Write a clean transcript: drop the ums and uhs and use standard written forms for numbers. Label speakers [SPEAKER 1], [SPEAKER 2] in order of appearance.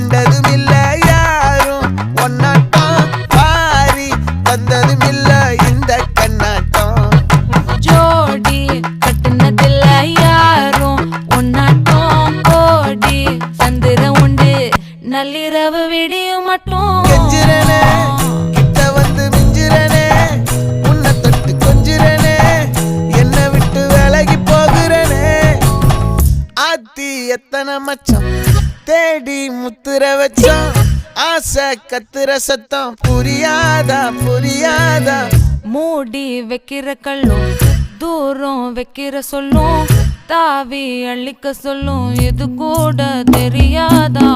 [SPEAKER 1] கண்டதும் இல்ல யாரும் ஒன்னாட்டம் பாரி தந்ததும் இல்ல இந்த கண்ணாட்டம்
[SPEAKER 2] ஜோடி கட்டுனதில்ல யாரும் ஒன்னாட்டம் கோடி சந்திர உண்டு நள்ளிரவு விடியும் மட்டும்
[SPEAKER 1] கெஞ்சிரனே கிட்ட வந்து மிஞ்சிரனே உன்னை தொட்டு கொஞ்சிரனே என்னை விட்டு விலகி போகிறனே ஆத்தி எத்தனை மச்சம் தேடி முத்துற வச்சோம் ஆசை கத்துற சத்தம் புரியாதா புரியாதா
[SPEAKER 2] மூடி வைக்கிற கல்லும் தூரம் வைக்கிற சொல்லும் தாவி அள்ளிக்க சொல்லும் இது கூட தெரியாதா